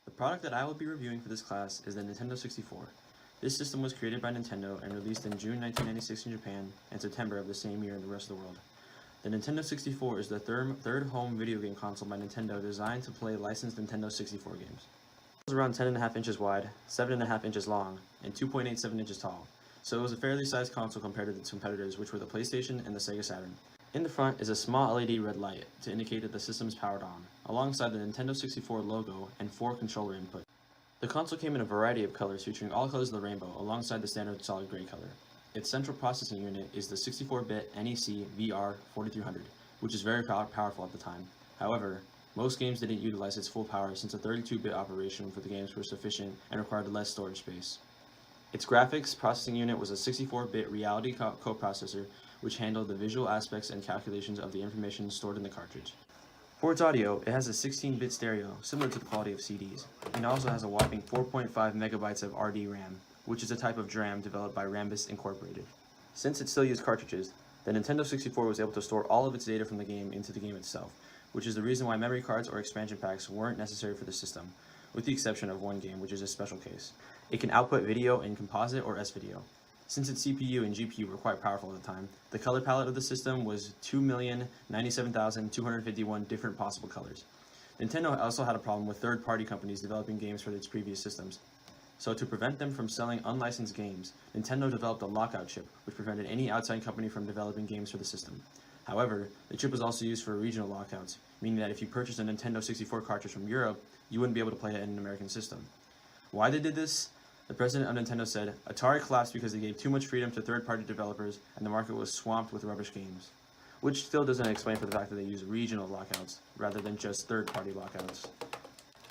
The product that I will be reviewing for this class is the Nintendo 64. This system was created by Nintendo and released in June 1996 in Japan and September of the same year in the rest of the world. The Nintendo 64 is the third home video game console by Nintendo designed to play licensed Nintendo 64 games. It was around 10.5 inches wide, 7.5 inches long, and 2.87 inches tall, so it was a fairly sized console compared to its competitors, which were the PlayStation and the Sega Saturn. In the front is a small LED red light to indicate that the system is powered on, alongside the Nintendo 64 logo and 4 controller inputs. The console came in a variety of colors featuring all colors of the rainbow alongside the standard solid gray color. Its central processing unit is the 64-bit NEC VR4300, which is very powerful at the time. However, most games didn't utilize its full power since a 32-bit operation for the games were sufficient and required less storage space. Its graphics processing unit was a 64-bit Reality coprocessor, which handled the visual aspects and calculations of the information stored in the cartridge. For its audio, it has a 16-bit stereo, similar to the quality of CDs, and also has a whopping 4.5 megabytes of RD RAM, which is a type of DRAM developed by Rambus Incorporated. Since it still used cartridges, the Nintendo 64 was able to store all of its data from the game into the game itself, which is the reason why memory cards or expansion packs weren't necessary for the system, with the exception of one game, which is a special case. It can output video in composite or S-video. Since its CPU and GPU were quite powerful at the time, the color palette of the system was 2,097,251 different possible colors. Nintendo also had a problem with third-party companies developing games for its previous systems. So to prevent them from selling unlicensed games, Nintendo developed a lockout chip, which prevented any outside company from developing games for the system. However, the chip was also used for regional lockouts, meaning that if you purchased a Nintendo 64 cartridge from Europe, you wouldn't be able to play it in an American system. Why they did this? The president of Nintendo said, Atari collapsed because they gave too much freedom to third-party developers and the market was swamped with rubbish games. Which still doesn't explain for the fact that they use regional lockouts rather than just third-party lockouts.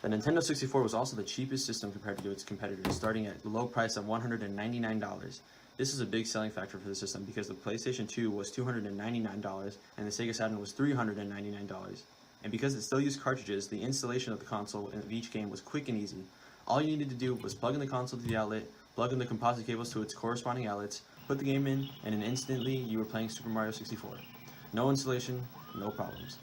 The Nintendo 64 was also the cheapest system compared to its competitors, starting at a low price of $199. This is a big selling factor for the system because the PlayStation 2 was $299 and the Sega Saturn was $399. And because it still used cartridges, the installation of the console of each game was quick and easy. All you needed to do was plug in the console to the outlet, plug in the composite cables to its corresponding outlets, put the game in, and then instantly you were playing Super Mario 64. No installation, no problems.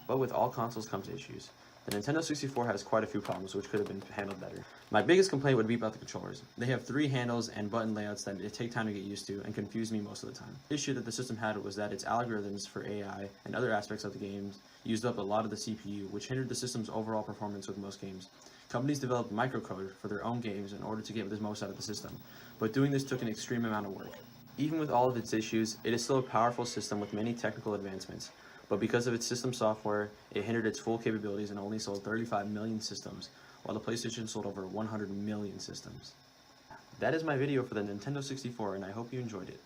But with all consoles comes issues. The Nintendo 64 has quite a few problems which could have been handled better. My biggest complaint would be about the controllers. They have 3 handles and button layouts that take time to get used to and confuse me most of the time. The issue that the system had was that its algorithms for AI and other aspects of the games used up a lot of the CPU, which hindered the system's overall performance with most games. Companies developed microcode for their own games in order to get the most out of the system, but doing this took an extreme amount of work. Even with all of its issues, it is still a powerful system with many technical advancements, but because of its system software, it hindered its full capabilities and only sold 35 million systems, while the PlayStation sold over 100 million systems. That is my video for the Nintendo 64, and I hope you enjoyed it.